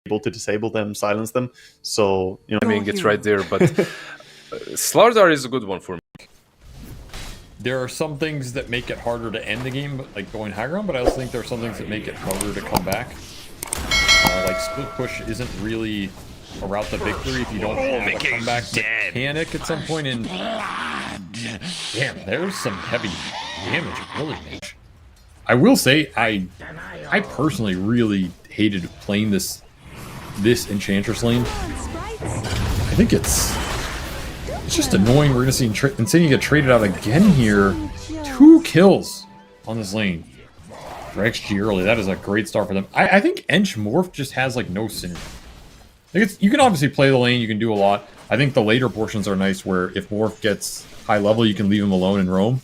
able to disable them, silence them. So, you know, I mean, it's right there, but Slardar is a good one for me. There are some things that make it harder to end the game, like going high ground, but I also think there are some things that make it harder to come back. Like split push isn't really a route to victory if you don't have a comeback mechanic at some point. And damn, there's some heavy damage really made. I will say, I personally really hated playing this Enchantress lane. I think it's just annoying. We're gonna see Insania get traded out again here. 2 kills on this lane for XG early. That is a great start for them. I think Ench Morph just has like no synergy. Like you can obviously play the lane, you can do a lot. I think the later portions are nice where if Morph gets high level, you can leave him alone and roam.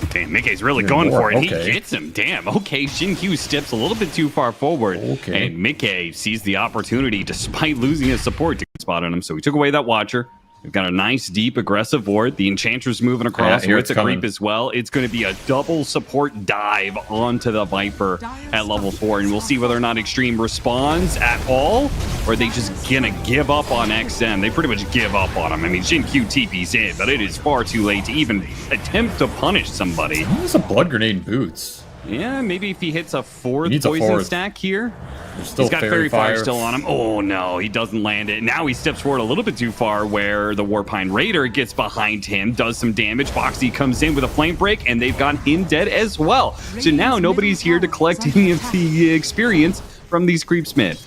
Damn, Mickey's really going for it. Okay. He gets him. Damn. Okay, Xin-Q steps a little bit too far forward. Okay. And Mickey sees the opportunity despite losing his support to spot on him. So he took away that Watcher. We've got a nice, deep, aggressive ward. The Enchantress moving across here. It's a creep as well. It's going to be a double support dive onto the Viper at level 4. And we'll see whether or not Extreme responds at all, or are they just going to give up on XM. They pretty much give up on him. I mean, Xin-Q TP's in, but it is far too late to even attempt to punish somebody. He's a blood grenade in boots. Yeah, maybe if he hits a fourth poison stack here. He's got Fairy Fire still on him. Oh no, he doesn't land it. Now he steps forward a little bit too far where the Warpine Raider gets behind him, does some damage. Boxy comes in with a Flame Break, and they've got him dead as well. So now nobody's here to collect any of the experience from these creeps mid.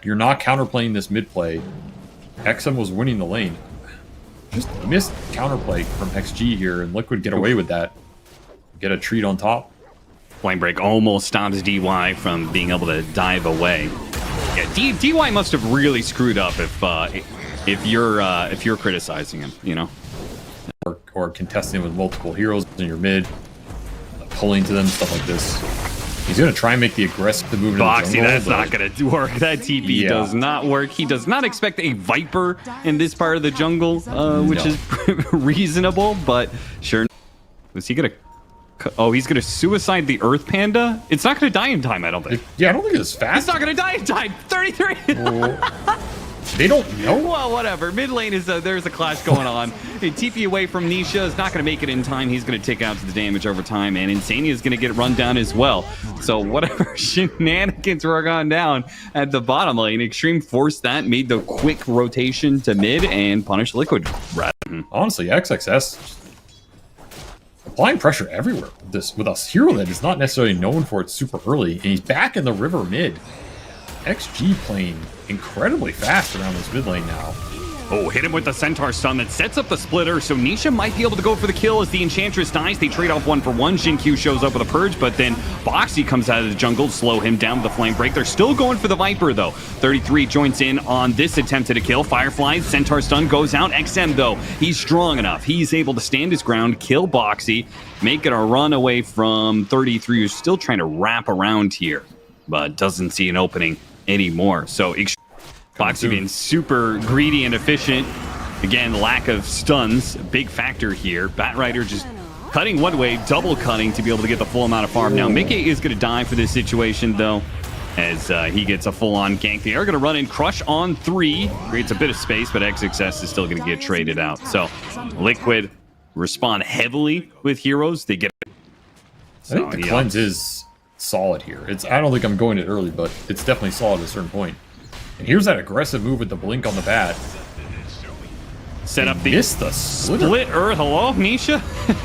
You're not counterplaying this mid play. XM was winning the lane. Just missed counterplay from XG here, and Liquid get away with that. Get a treat on top. Flame Break almost stops DY from being able to dive away. Yeah, DY must have really screwed up if you're criticizing him, you know, or contesting with multiple heroes in your mid, pulling to them, stuff like this. He's gonna try and make the aggressive move in the jungle. That's not gonna work. That TP does not work. He does not expect a Viper in this part of the jungle, which is reasonable, but sure. Was he gonna? Oh, he's going to suicide the Earth Panda? It's not going to die in time, I don't think. Yeah, I don't think it's fast. It's not going to die in time. 33. They don't know. Well, whatever. Mid lane is there's a clash going on. A TP away from Nisha is not going to make it in time. He's going to take out the damage over time, and Insania is going to get run down as well. So whatever shenanigans were going down at the bottom lane, Extreme forced that, made the quick rotation to mid, and punished Liquid. Honestly, XXS applying pressure everywhere with a hero that is not necessarily known for it super early, and he's back in the river mid. XG playing incredibly fast around this mid lane now. Oh, hit him with the Centaur stun that sets up the splitter, so Nisha might be able to go for the kill as the Enchantress dies. They trade off 1-for-1. Xin-Q shows up with a Purge, but then Boxy comes out of the jungle to slow him down with the Flame Break. They're still going for the Viper, though. 33 joins in on this attempt at a kill. Firefly, Centaur stun goes out. XM, though, he's strong enough. He's able to stand his ground, kill Boxy, make it a run away from 33, who's still trying to wrap around here, but doesn't see an opening anymore. So Boxy being super greedy and efficient. Again, lack of stuns, big factor here. Batrider just cutting one way, double cutting to be able to get the full amount of farm. Now, Mickey is going to die for this situation, though, as he gets a full-on gank. They are going to run in Crush on 3. Creates a bit of space, but XXS is still going to get traded out. So, Liquid respond heavily with heroes. They get... I think the cleanse is solid here. I don't think I'm going it early, but it's definitely solid at a certain point. And here's that aggressive move with the blink on the bat. Set up the split earth. Hello, Nisha?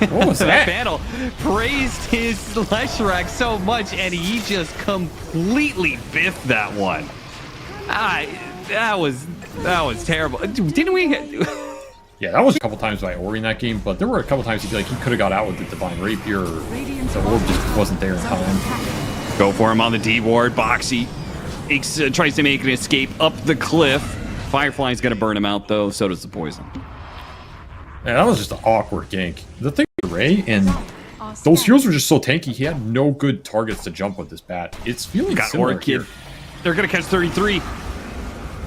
What was that? Battle praised his Leshrac so much, and he just completely biffed that one. That was terrible. Didn't we? Yeah, that was a couple times by Ori in that game, but there were a couple times he could have got out with the Divine Rapier, or the orb just wasn't there in time. Go for him on the D ward. Boxy tries to make an escape up the cliff. Firefly's gonna burn him out, though. So does the poison. Yeah, that was just an awkward gank. The thing with Ray and those heroes were just so tanky. He had no good targets to jump with this bat. It's feeling similar here. They're gonna catch 33.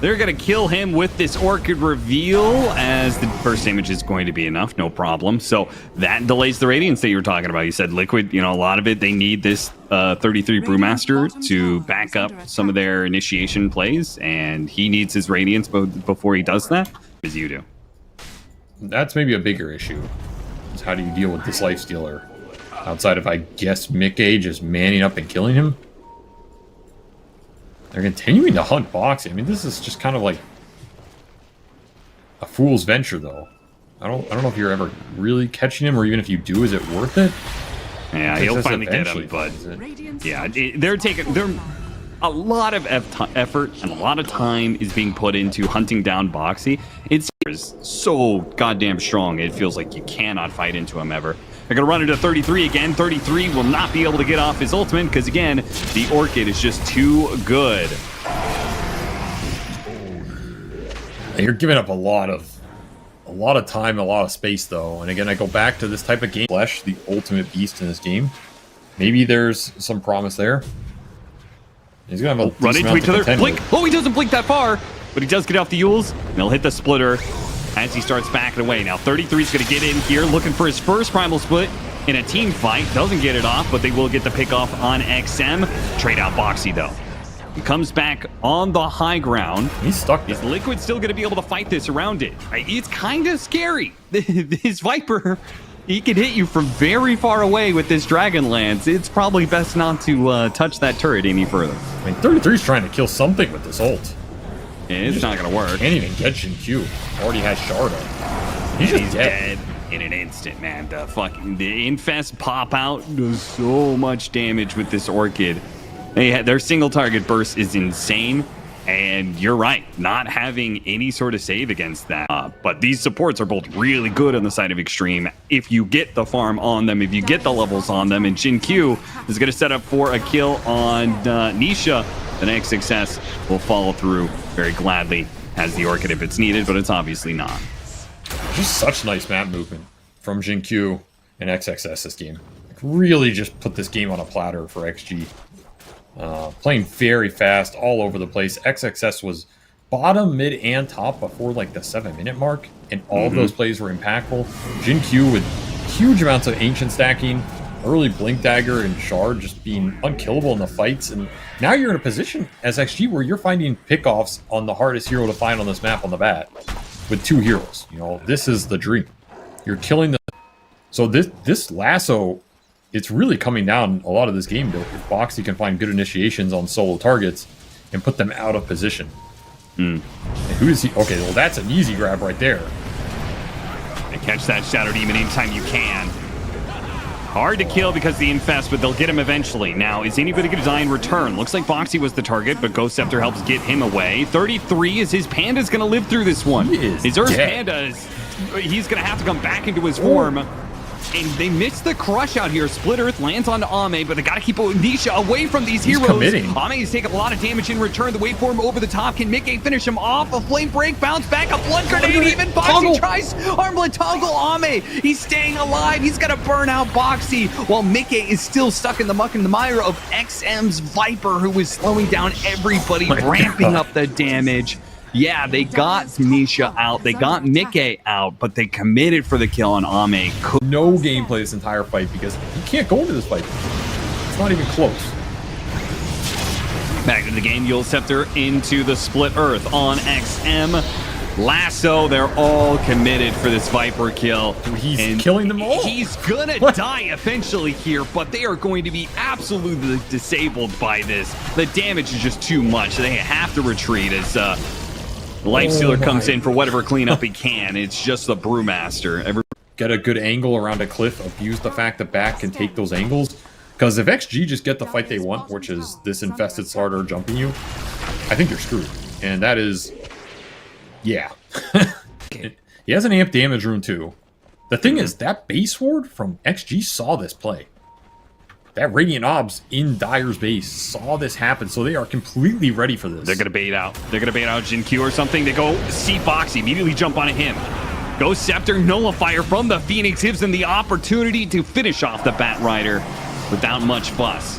They're going to kill him with this Orchid reveal, as the first damage is going to be enough, no problem. So that delays the Radiance that you were talking about. You said Liquid, you know, a lot of it, they need this 33 Brewmaster to back up some of their initiation plays, and he needs his Radiance before he does that, as you do. That's maybe a bigger issue. Is how do you deal with this Lifestealer? Outside of, I guess, Mickey just manning up and killing him? They're continuing to hunt Boxy. I mean, this is just kind of like a fool's venture, though. I don't know if you're ever really catching him, or even if you do, is it worth it? Yeah, he'll finally get him, but yeah, they're a lot of effort and a lot of time is being put into hunting down Boxy. It's so goddamn strong. It feels like you cannot fight into him ever. They're going to run into 33 again. 33 will not be able to get off his ultimate because, again, the Orchid is just too good. You're giving up a lot of time, a lot of space, though. And again, I go back to this type of game. Flesh, the ultimate beast in this game. Maybe there's some promise there. He's going to have a run into each other. Blink. Oh, he doesn't blink that far, but he does get off the Yules, and he'll hit the splitter as he starts backing away. Now 33 is going to get in here, looking for his first primal split in a team fight. Doesn't get it off, but they will get the pick off on XM. Trade out Boxy, though. He comes back on the high ground. He's stuck there. Is Liquid still going to be able to fight this around it? It's kind of scary. This Viper, he can hit you from very far away with this Dragon Lance. It's probably best not to touch that turret any further. I mean, 33's trying to kill something with this ult. Yeah, it's not going to work. Can't even get Jin Q. Already has Shard up. He's just dead in an instant, man. The Infest pop out does so much damage with this Orchid. Their single target burst is insane, and you're right, not having any sort of save against that. But these supports are both really good on the side of Extreme. If you get the farm on them, if you get the levels on them, and Jin Q is going to set up for a kill on Nisha, the next success will follow through very gladly as the Orchid if it's needed, but it's obviously not. Just such nice map movement from Jin Q and XXS this game. Like, really just put this game on a platter for XG. Playing very fast all over the place. XXS was bottom, mid, and top before like the 7-minute mark, and all of those plays were impactful. Jin Q with huge amounts of ancient stacking, early Blink Dagger and Shard just being unkillable in the fights, and now you're in a position as XG where you're finding pickoffs on the hardest hero to find on this map on the bat with 2 heroes. You know, this is the dream. You're killing the... So this lasso, it's really coming down a lot of this game, though, if Boxy can find good initiations on solo targets and put them out of position. And who is he? Okay, well, that's an easy grab right there. And catch that Shadow Demon anytime you can. Hard to kill because the Infest, but they'll get him eventually. Now, is anybody going to die in return? Looks like Boxy was the target, but Ghost Scepter helps get him away. 33 is his Panda's going to live through this one. His Earth Panda, he's going to have to come back into his form. And they missed the crush out here. Split Earth lands onto Ame, but they got to keep Nisha away from these heroes. Ame is taking a lot of damage in return. The waveform over the top. Can Mickey finish him off? A flame break, bounce back, a blood grenade. Even Boxy tries armlet toggle Ame. He's staying alive. He's got to burn out Boxy while Mickey is still stuck in the muck and the mire of XM's Viper, who is slowing down everybody, ramping up the damage. Yeah, they got Nisha out, they got Mickey out, but they committed for the kill on Ame. No gameplay this entire fight because you can't go into this fight. It's not even close. Back to the game, Yule Scepter into the Split Earth on XM. Lasso, they're all committed for this Viper kill. He's killing them all. He's gonna die eventually here, but they are going to be absolutely disabled by this. The damage is just too much. They have to retreat as Lifestealer comes in for whatever cleanup he can. It's just the Brewmaster. Get a good angle around a cliff. Abuse the fact that back can take those angles. Because if XG just get the fight they want, which is this infested starter jumping you, I think you're screwed. And that is... yeah. He has an amp damage rune too. The thing is, that base ward from XG saw this play. That Radiant Obs in Dire's base saw this happen, so they are completely ready for this. They're going to bait out. They're going to bait out Jin Q or something. They go see Boxy, immediately jump onto him. Ghost Scepter, Nullifier from the Phoenix gives them the opportunity to finish off the Bat Rider without much fuss.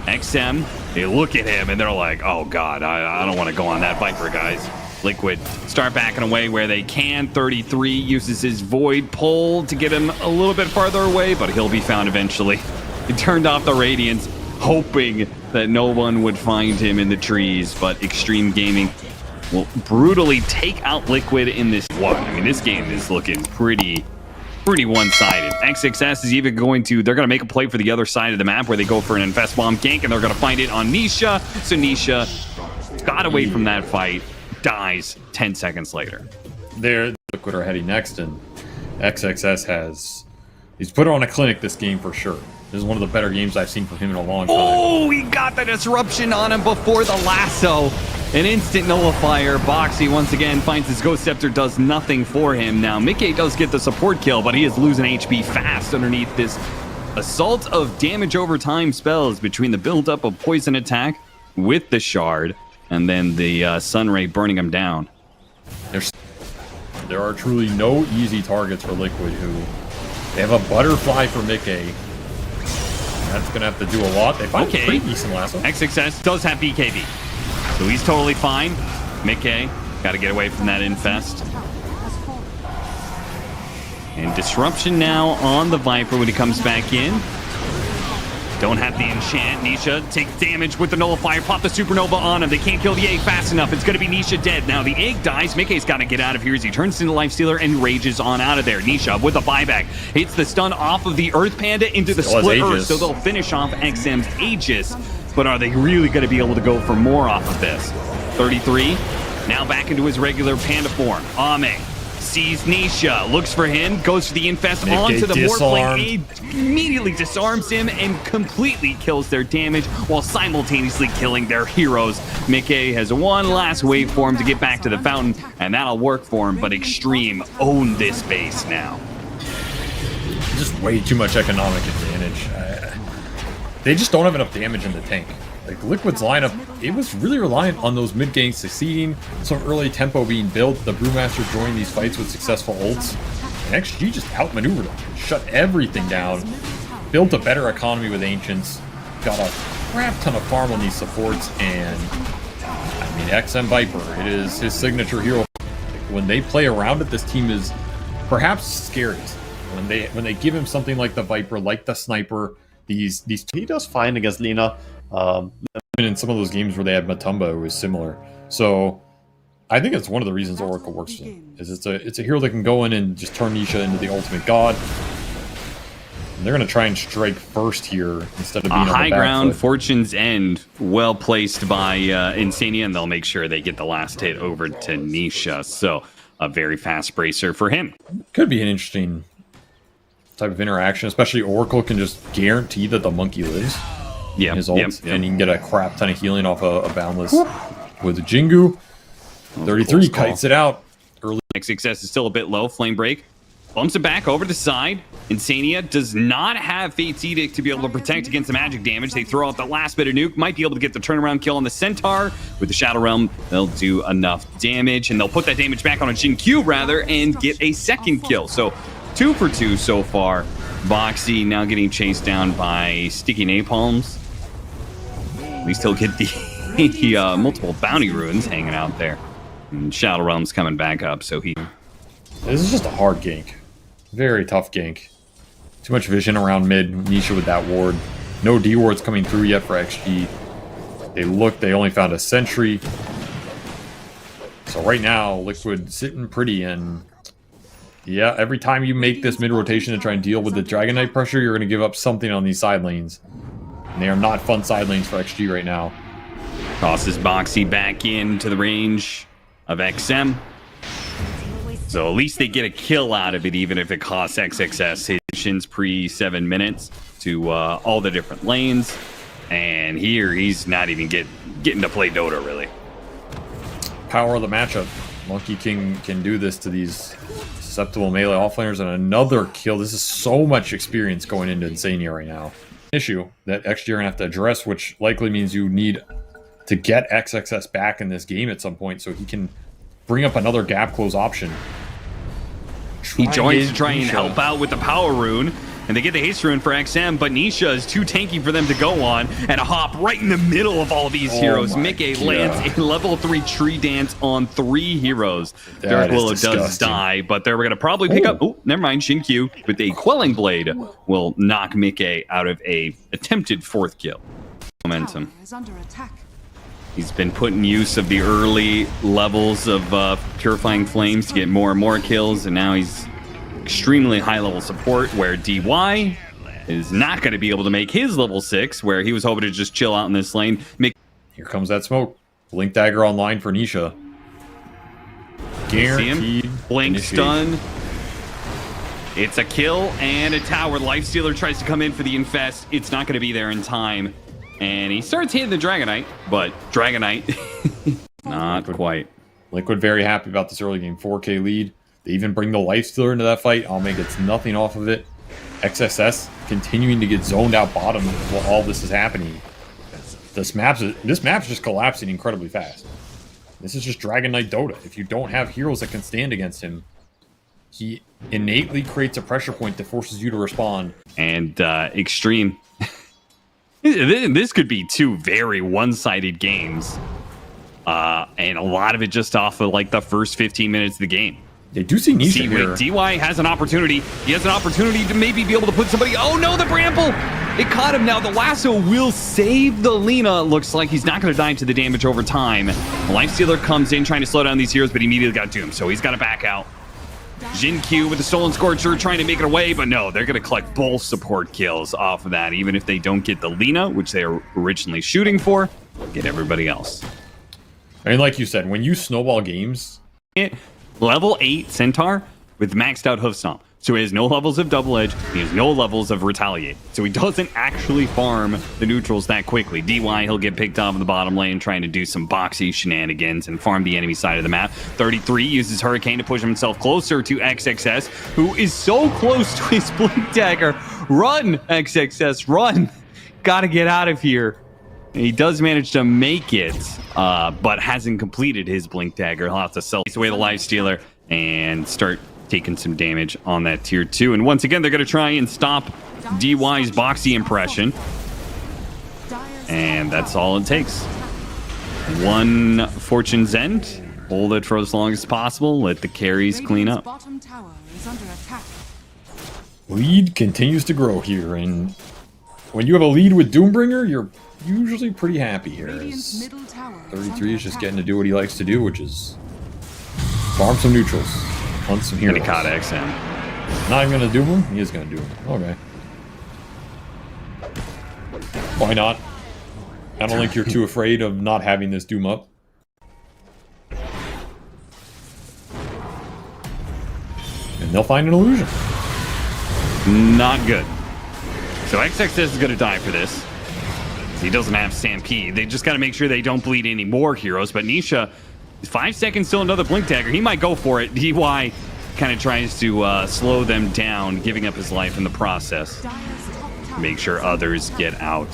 XM They look at him and they're like, oh god, I don't want to go on that Viper, guys. Liquid start backing away where they can. 33 uses his Void Pull to get him a little bit farther away, but he'll be found eventually. He turned off the Radiance, hoping that no one would find him in the trees, but Extreme Gaming will brutally take out Liquid in this one. I mean, this game is looking pretty one-sided. XXS is even they're going to make a play for the other side of the map where they go for an Infest Bomb gank, and they're going to find it on Nisha. So Nisha got away from that fight, dies 10 seconds later. Liquid are heading next, and XXS he's put on a clinic this game for sure. This is one of the better games I've seen from him in a long time. Oh, he got the disruption on him before the lasso. An instant nullifier. Boxy once again finds his Ghost Scepter, does nothing for him. Now, Mickey does get the support kill, but he is losing HP fast underneath this assault of damage over time spells between the buildup of poison attack with the shard and then the Sunray burning him down. There are truly no easy targets for Liquid, who they have a butterfly for Mickey. That's going to have to do a lot. They find a pretty decent lasso. XXS does have BKB, so he's totally fine. Mickey got to get away from that infest. And disruption now on the Viper when he comes back in. Don't have the enchant. Nisha takes damage with the nullifier. Pop the supernova on him. They can't kill the egg fast enough. It's going to be Nisha dead. Now the egg dies. Mickey's got to get out of here as he turns into Lifestealer and rages on out of there. Nisha with a buyback hits the stun off of the Earth Panda into the split Earth, so they'll finish off XM's Aegis. But are they really going to be able to go for more off of this? 33 now back into his regular Panda form. Ame sees Nisha, looks for him, goes for the infest onto the Morphling. Immediately disarms him and completely kills their damage while simultaneously killing their heroes. Mickey has one last wave for him to get back to the fountain, and that'll work for him, but Extreme own this base now. Just way too much economic advantage. They just don't have enough damage in the tank. Like, Liquid's lineup, it was really reliant on those mid ganks succeeding, some early tempo being built, the Brewmaster joining these fights with successful ults, and XG just outmaneuvered them, shut everything down, built a better economy with Ancients, got a crap ton of farm on these supports, and I mean, XM Viper, it is his signature hero. Like, when they play around it, this team is perhaps scariest. When they give him something like the Viper, like the Sniper, these he does fine against Lina. In some of those games where they had Matumba, it was similar. So I think it's one of the reasons Oracle works for them. Is it's a hero that can go in and just turn Nisha into the ultimate god. And they're going to try and strike first here instead of being on the high ground foot. Fortune's End, well placed by Insania, and they'll make sure they get the last hit over to Nisha. So a very fast bracer for him. Could be an interesting type of interaction, especially Oracle can just guarantee that the monkey lives. Yeah, his ult, and you can get a crap ton of healing off a Boundless with Jingu. 33 kites it out early. XXS is still a bit low. Flame Break bumps it back over to the side. Insania does not have Fate's Edict to be able to protect against the magic damage. They throw out the last bit of nuke. Might be able to get the turnaround kill on the Centaur. With the Shadow Realm, they'll do enough damage, and they'll put that damage back on a Jin Q rather and get a second kill. So 2 for 2 so far. Boxy now getting chased down by Sticky Napalms. We still get the multiple bounty runes hanging out there. And Shadow Realm's coming back up, so he... This is just a hard gank. Very tough gank. Too much vision around mid. Nisha with that ward. No D wards coming through yet for XG. They only found a sentry. So right now, Liquid sitting pretty, and yeah, every time you make this mid rotation to try and deal with the Dragon Knight pressure, you're going to give up something on these side lanes. And they are not fun side lanes for XG right now. Tosses Boxy back into the range of XM. So at least they get a kill out of it, even if it costs XXS his pre 7 minutes to all the different lanes. And here, he's not even getting to play Dota, really. Power of the matchup. Monkey King can do this to these susceptible melee offlaners, and another kill. This is so much experience going into Insania right now. Issue that XG are going to have to address, which likely means you need to get XXS back in this game at some point so he can bring up another gap close option. He joins to try and help out with the power rune. and they get the haste rune for XM, but Nisha is too tanky for them to go on, and a hop right in the middle of all of these heroes. Mickey lands a level 3 tree dance on 3 heroes. Dark Willow does die, but they're going to probably pick up... Oh, never mind. Shinkyu with a Quelling Blade will knock Mickey out of a attempted 4th kill. Momentum. He's been putting use of the early levels of Purifying Flames to get more and more kills, and now he's extremely high-level support, where DY is not going to be able to make his level 6, where he was hoping to just chill out in this lane. Here comes that smoke. Blink Dagger online for Nisha. Guaranteed. Blink stun. It's a kill and a tower. Lifestealer tries to come in for the infest. It's not going to be there in time. And he starts hitting the Dragonite, but Dragonite, not quite. Liquid very happy about this early game. 4K lead. They even bring the Lifestealer into that fight. Alme gets nothing off of it. XSS continuing to get zoned out bottom while all this is happening. This map's just collapsing incredibly fast. This is just Dragon Knight Dota. If you don't have heroes that can stand against him, he innately creates a pressure point that forces you to respond. And Extreme. This could be 2 very one-sided games. And a lot of it just off of like the first 15 minutes of the game. They do see Nisha here. DY has an opportunity. He has an opportunity to maybe be able to put somebody... Oh no, the Bramble! It caught him. Now the lasso will save the Lina. Looks like he's not going to die to the damage over time. Lifestealer comes in trying to slow down these heroes, but he immediately got doomed, so he's got to back out. Jin Q with the Stolen Scorcher trying to make it away, but no, they're going to collect both support kills off of that, even if they don't get the Lina, which they were originally shooting for, get everybody else. And like you said, when you snowball games... Level 8 Centaur with maxed out Hoof Stomp. So he has no levels of Double Edge, he has no levels of Retaliate. So he doesn't actually farm the neutrals that quickly. DY, he'll get picked off in the bottom lane trying to do some boxy shenanigans and farm the enemy side of the map. 33 uses Hurricane to push himself closer to XXS, who is so close to his Blink Dagger. Run, XXS, run! Gotta get out of here. He does manage to make it, but hasn't completed his Blink Dagger. He'll have to sell away the Lifestealer and start taking some damage on that tier 2. And once again, they're going to try and stop DY's boxy impression. And that's all it takes. 1 Fortune's End. Hold it for as long as possible. Let the carries clean up. Lead continues to grow here, and when you have a lead with Doombringer, you're usually pretty happy here. As 33 is just getting to do what he likes to do, which is farm some neutrals, hunt some heroes. And he caught XM. Not even gonna do him? He is gonna do him. Okay. Why not? I don't think you're too afraid of not having this Doom up. And they'll find an illusion. Not good. So XXS is gonna die for this. He doesn't have Stampede. They just got to make sure they don't bleed any more heroes. But Nisha, 5 seconds till another Blink Dagger. He might go for it. DY kind of tries to slow them down, giving up his life in the process. Make sure others get out.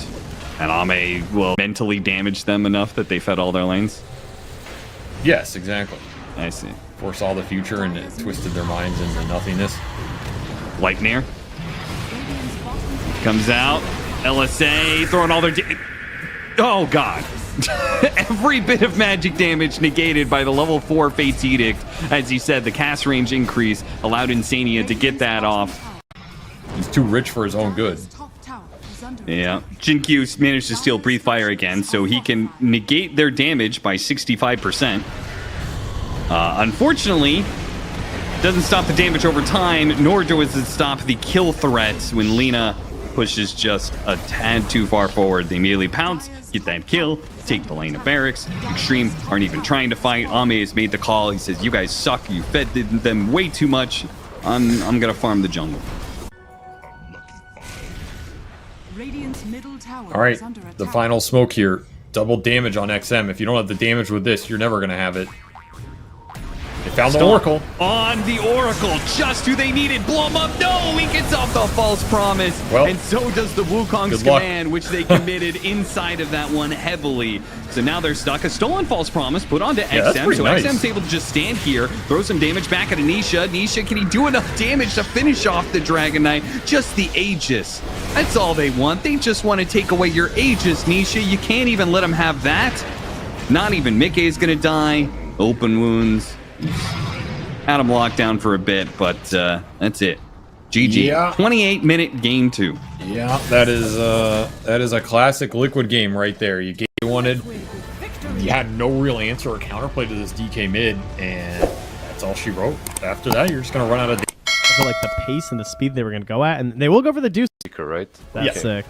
And Ame will mentally damage them enough that they fed all their lanes. Yes, exactly. I see. Foresaw the future and it twisted their minds into nothingness. Lightning comes out. LSA throwing all their... Oh, God. Every bit of magic damage negated by the level 4 Fate's Edict. As you said, the cast range increase allowed Insania to get that off. He's too rich for his own good. Yeah. Jinkyu managed to steal Breathe Fire again, so he can negate their damage by 65%. Unfortunately, doesn't stop the damage over time, nor does it stop the kill threats when Lina pushes just a tad too far forward. They immediately pounce, get that kill, take the lane of barracks. Extreme aren't even trying to fight. Ame has made the call. He says, you guys suck. You fed them way too much. I'm gonna farm the jungle. All right, the final smoke here. Double damage on XM. If you don't have the damage with this, you're never gonna have it. They Found the Stop. Oracle. On the Oracle, just who they needed. Blow him up. No, he gets off the false promise. Well, and so does the Wukong's good luck. command, which they committed inside of that one heavily. So now they're stuck. A stolen false promise put onto that's XM. pretty So nice. XM's able to just stand here, throw some damage back at Anisha. Anisha, can he do enough damage to finish off the Dragon Knight? Just the Aegis. That's all they want. They just want to take away your Aegis, Nisha. You can't even let them have that. Not even Mickey is going to die. Open wounds. Had him locked down for a bit, but that's it. GG. Yeah. 28-minute game 2. Yeah, that is a classic Liquid game right there. You get what you wanted. You had no real answer or counterplay to this DK mid, and that's all she wrote. After that, you're just gonna run out of. I feel like the pace and the speed they were going to go at, and they will go for the deuce. Right? That's sick.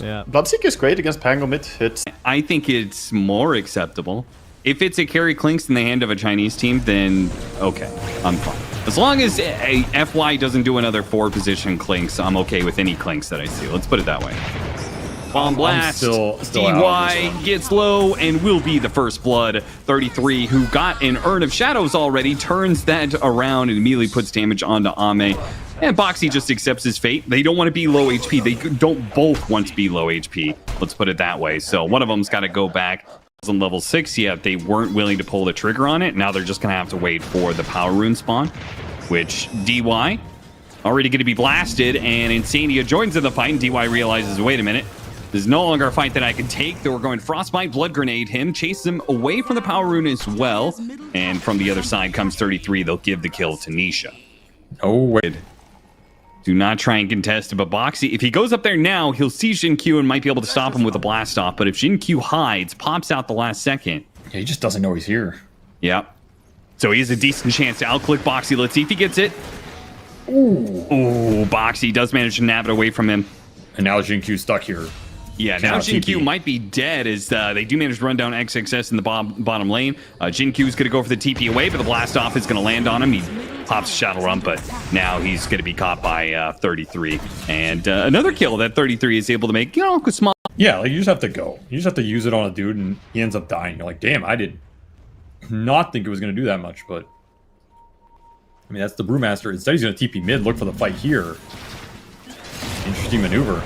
Yeah. Bloodseeker is great against Pango mid. It's I think it's more acceptable. If it's a carry Clinks in the hand of a Chinese team, then okay, I'm fine. As long as a FY doesn't do another 4-position Clinks, I'm okay with any Clinks that I see. Let's put it that way. Bomb blast. still out on DY this one. gets low and will be the first blood. 33, who got an Urn of Shadows already, turns that around and immediately puts damage onto Ame. And Boxy just accepts his fate. They don't want to be low HP. They don't both want to be low HP. Let's put it that way. So one of them's got to go back. On level 6 yet, they weren't willing to pull the trigger on it. Now they're just going to have to wait for the power rune spawn, which DY already going to be blasted, and Insania joins in the fight, and DY realizes, wait a minute, this is no longer a fight that I can take. They were going Frostbite, Blood Grenade him, chase him away from the power rune as well, and from the other side comes 33. They'll give the kill to Nisha. No way. Do not try and contest it, but Boxy, if he goes up there now, he'll see Jin Q and might be able to stop him with a blast off. But if Jin Q hides, pops out the last second. Yeah, he just doesn't know he's here. Yep. So he has a decent chance to outclick Boxy. Let's see if he gets it. Ooh, Boxy does manage to nab it away from him. And now Jin Q's stuck here. Yeah, now Cannot Jin Q TP. might be dead as they do manage to run down XXS in the bottom lane. Jin Q is going to go for the TP away, but the blast off is going to land on him. He pops Shadow Run, but now he's going to be caught by 33. And another kill that 33 is able to make, a small. Yeah, like you just have to go. You just have to use it on a dude, and he ends up dying. You're like, damn, I did not think it was going to do that much, but I mean, that's the Brewmaster. Instead, he's going to TP mid, look for the fight here. Interesting maneuver.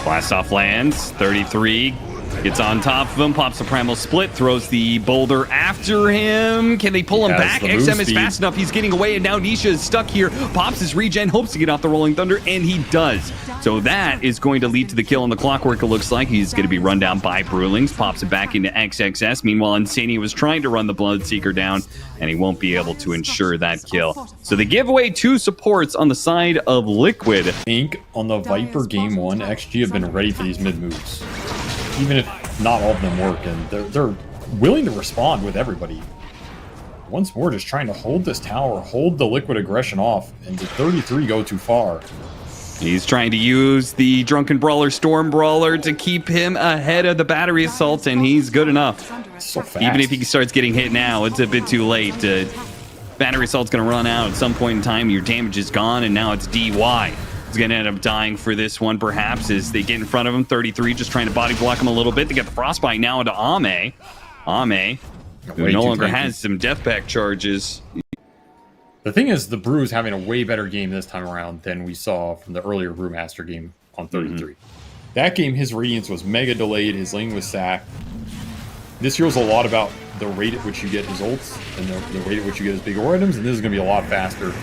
Blast off lands. 33 gets on top of him, pops a primal split, throws the boulder after him. Can they pull him He has back? the move XM is speed. fast enough. He's getting away, and now Nisha is stuck here. Pops his regen, hopes to get off the Rolling Thunder, and he does. So that is going to lead to the kill on the Clockwork, it looks like. He's going to be run down by Brewlings, pops it back into XXS. Meanwhile, Insania was trying to run the Bloodseeker down, and he won't be able to ensure that kill. So they give away 2 supports on the side of Liquid. I think on the Viper game 1, XG have been ready for these mid moves. Even if not all of them work, and they're willing to respond with everybody. Once more, just trying to hold this tower, hold the Liquid aggression off, and did 33 go too far? He's trying to use the Drunken Brawler, Storm Brawler, to keep him ahead of the Battery Assault, and he's good enough. It's so fast. Even if he starts getting hit now, it's a bit too late. Battery Assault's going to run out at some point in time. Your damage is gone, and now it's DY. He's going to end up dying for this one, perhaps, as they get in front of him. 33 just trying to body block him a little bit. They get the Frostbite now into Ame. Ame, who Way no too longer tanky. has some death pack charges. The thing is, the Brew's having a way better game this time around than we saw from the earlier Brewmaster game on 33. That game, his Radiance was mega delayed, his lane was sacked. This here's a lot about the rate at which you get his ults and the rate at which you get his big ore items, and this is going to be a lot faster.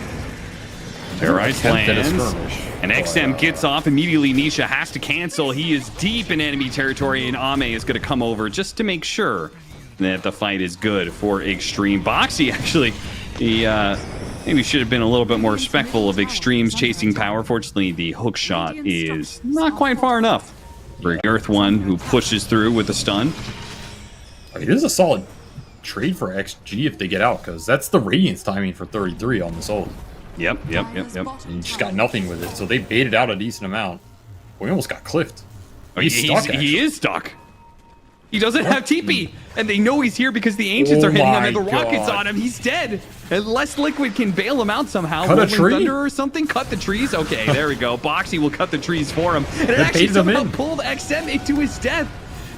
Paradise Attempt at a lands. skirmish, And but, XM gets off immediately. Nisha has to cancel. He is deep in enemy territory, and Ame is going to come over just to make sure that the fight is good for Extreme. Boxy, actually, he maybe should have been a little bit more respectful of Extreme's chasing power. Fortunately, the hook shot is not quite far enough for Earth One, who pushes through with a stun. It is a solid trade for XG if they get out, because that's the Radiance timing for 33 on this ult. Yep. And you just got nothing with it, so they baited out a decent amount. We almost got cliffed. He's stuck, He is stuck. He doesn't have TP, and they know he's here because the Ancients Oh are hitting him my and the rockets God. on him. He's dead. Unless Liquid can bail him out somehow. Cut a Rolling tree? Thunder or something. Cut the trees. Okay, there we go. Boxy will cut the trees for him. And it They actually baited him somehow in. pulled XM into his death.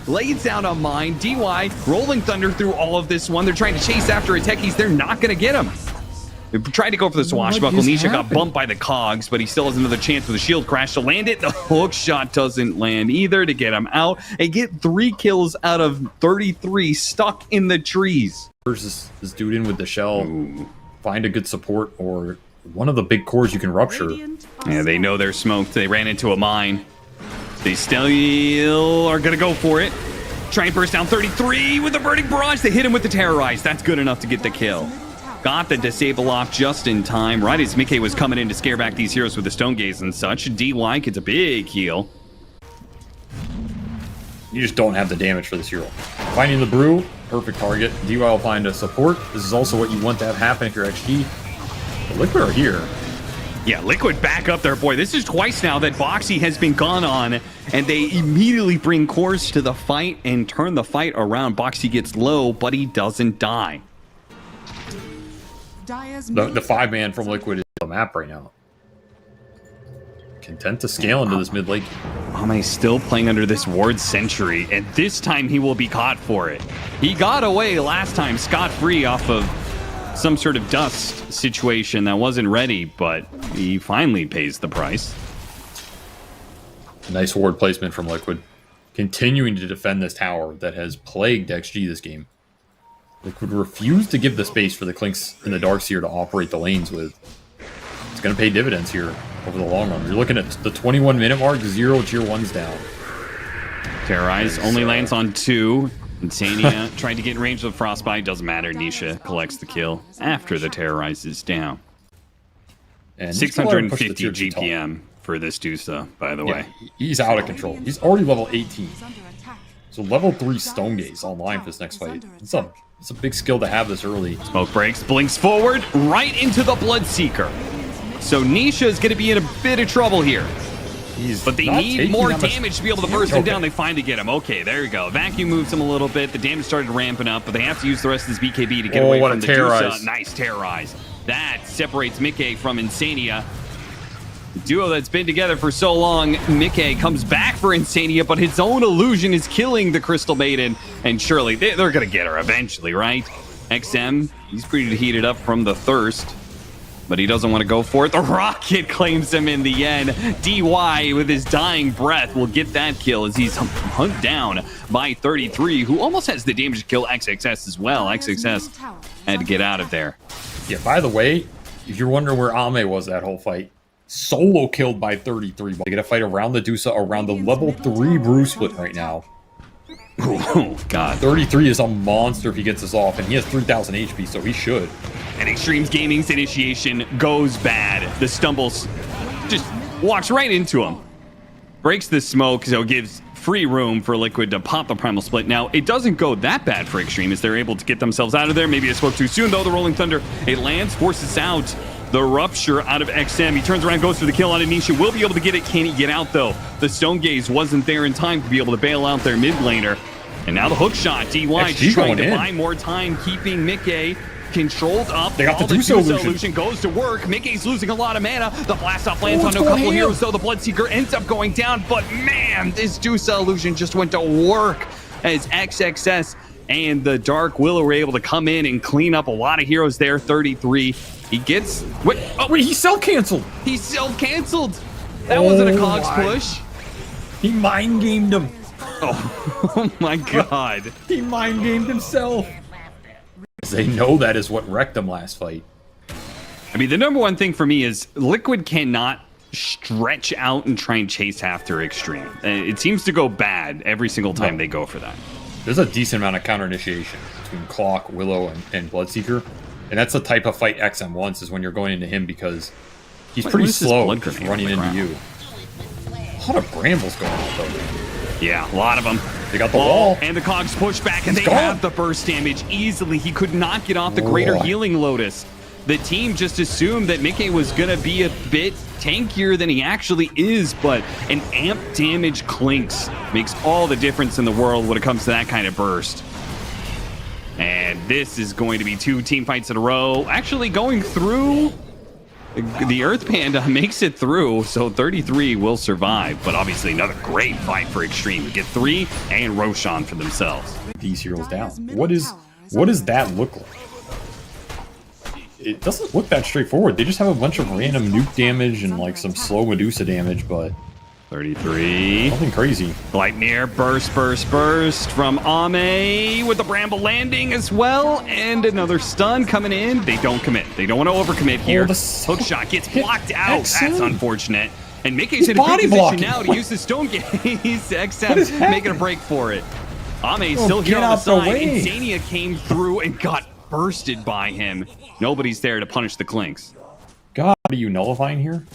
lays down a mine. DY rolling thunder through all of this one. They're trying to chase after Techies. They're not going to get him. They tried to go for the swashbuckle. Nisha got bumped by the cogs, but he still has another chance with a shield crash to land it. The hook shot doesn't land either to get him out and get 3 kills out of 33 stuck in the trees. Where's this dude in with the shell? Ooh. Find a good support or one of the big cores you can rupture. Yeah, they know they're smoked. They ran into a mine. They still are going to go for it. Try and burst down 33 with the burning barrage. They hit him with the terrorize. That's good enough to get the kill. Got the disable off just in time, right as Mickey was coming in to scare back these heroes with the stone gaze and such. DY gets a big heal. You just don't have the damage for this hero. Finding the brew, perfect target. DY will find a support. This is also what you want to have happen if you're XG. The Liquid are here. Yeah, Liquid back up there. Boy, this is twice now that Boxy has been gone on, and they immediately bring cores to the fight and turn the fight around. Boxy gets low, but he doesn't die. The 5-man from Liquid is on the map right now. Content to scale into this mid lane. Ame still playing under this ward sentry, and this time he will be caught for it. He got away last time scot-free off of some sort of dust situation that wasn't ready, but he finally pays the price. Nice ward placement from Liquid. Continuing to defend this tower that has plagued XG this game. Liquid refused to give the space for the Clinks and the Darkseer to operate the lanes with. It's going to pay dividends here over the long run. You're looking at the 21-minute mark, 0 tier 1s down. Terrorize only lands on 2. Insania tried to get in range with Frostbite. Doesn't matter. Nisha collects the kill after the Terrorize is down. And 650 GPM for this DOTA, by the way. He's out of control. He's already level 18. So level 3 Stone Gaze online for this next fight. It's a big skill to have this early. Smoke breaks, blinks forward, right into the Bloodseeker. So Nisha is going to be in a bit of trouble here. But they need more damage to be able to burst him down. They finally get him. Okay, there you go. Vacuum moves him a little bit. The damage started ramping up, but they have to use the rest of this BKB to get away from the DOTA. Nice terrorize. That separates Mickey from Insania. The duo that's been together for so long. Mickey comes back for Insania, but his own illusion is killing the Crystal Maiden. And surely they're going to get her eventually, right? XM, he's pretty heated up from the thirst, but he doesn't want to go for it. The rocket claims him in the end. DY, with his dying breath, will get that kill as he's hugged down by 33, who almost has the damage to kill XXS as well. XXS had to get out of there. Yeah, by the way, if you're wondering where Ame was that whole fight, solo killed by 33. They get a fight around the DOTA, around the level 3 brew split right now. Oh, God. 33 is a monster if he gets this off, and he has 3,000 HP, so he should. And Extremes Gaming's initiation goes bad. The stumbles just walks right into him. Breaks the smoke, so gives free room for Liquid to pop the Primal Split. Now, it doesn't go that bad for Extreme as they're able to get themselves out of there. Maybe I spoke too soon, though. The Rolling Thunder, it lands, forces out the Rupture out of XM. He turns around, goes for the kill on Anisha. Will be able to get it. Can he get out, though? The Stone Gaze wasn't there in time to be able to bail out their mid laner. And now the hook shot. DY just trying to buy more time, keeping Mickey controlled up. They got the DOTA illusion. Goes to work. Mickey's losing a lot of mana. The blast off lands on a couple heroes, though. The Bloodseeker ends up going down. But man, this DOTA illusion just went to work as XXS and the Dark Willow were able to come in and clean up a lot of heroes there. 33. He gets... Wait, he self-canceled. He self-canceled. That wasn't a cogs push. He mind-gamed him. Oh my God. He mind-gamed himself. They know that is what wrecked them last fight. I mean, the number one thing for me is Liquid cannot stretch out and try and chase after Extreme. It seems to go bad every single time they go for that. There's a decent amount of counter initiation between Clock, Willow, and Bloodseeker. And that's the type of fight XM wants, is when you're going into him, because he's pretty slow just running into you. A lot of brambles going on, though. Yeah, a lot of them. They got the wall. And the cogs push back, and they have the burst damage easily. He could not get off the Greater Healing Lotus. The team just assumed that Mickey was going to be a bit tankier than he actually is, but an amp damage Clinks makes all the difference in the world when it comes to that kind of burst. And this is going to be 2 team fights in a row. Actually going through The Earth Panda makes it through, so 33 will survive. But obviously another great fight for Extreme. Get 3 and Roshan for themselves. These heroes down. What does that look like? It doesn't look that straightforward. They just have a bunch of random nuke damage and like some slow Medusa damage, but 33. nothing crazy. Lightning burst from Ame with the Bramble landing as well. And another stun coming in. They don't commit. They don't want to overcommit here. Hookshot gets blocked out. That's unfortunate. And Mickey's in a good position now to use the Stone Gaze. XM making a break for it. Ame still here on the side. Insania came through and got bursted by him. Nobody's there to punish the Clinks. God, are you nullifying here?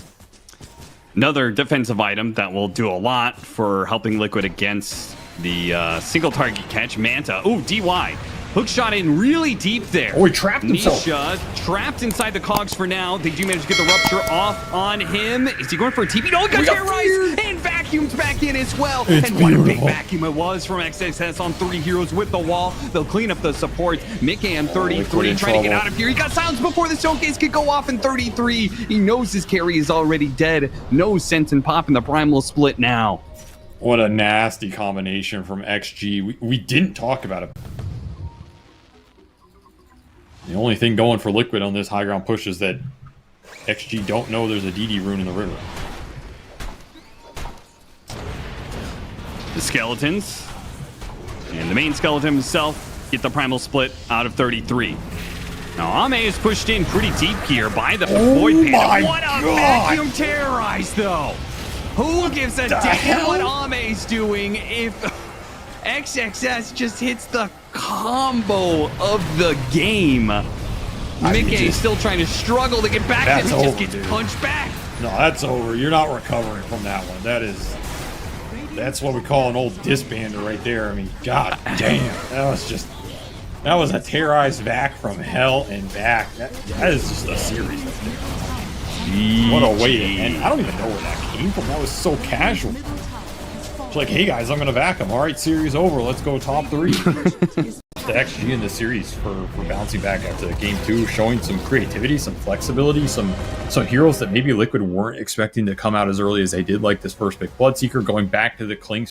Another defensive item that will do a lot for helping Liquid against the single target catch. Manta. Ooh, DY. Hookshot in really deep there. Oh, he trapped himself. Nisha trapped inside the cogs for now. They do manage to get the rupture off on him. Is he going for a TP? No, he got terrorized and vacuumed back in as well. It's and what beautiful. a big vacuum it was from XXS on 3 heroes with the wall. They'll clean up the support. Mikan 33 trying to get out of here. He got silenced before the showcase could go off in 33. He knows his carry is already dead. No sense in popping the primal split now. What a nasty combination from XG. We didn't talk about it. The only thing going for Liquid on this high ground push is that XG don't know there's a DD rune in the river. The skeletons and the main skeleton himself get the primal split out of 33. Now Ame is pushed in pretty deep here by the Void Panda. What a vacuum terrorize though! Who gives a damn what Ame's doing if XXS just hits the combo of the game? Mickey still trying to struggle to get back and he just gets punched back. No, that's over. You're not recovering from that one. That's what we call an old disbander right there. I mean, god damn. That was a terrorized vac from hell and back. That is just a series right there. What a way to end. I don't even know where that came from. That was so casual. It's like, hey guys, I'm gonna vac him. All right, series over. Let's go top 3. The XG in the series for bouncing back after game 2, showing some creativity, some flexibility, some heroes that maybe Liquid weren't expecting to come out as early as they did, like this first pick Bloodseeker, going back to the Clinks.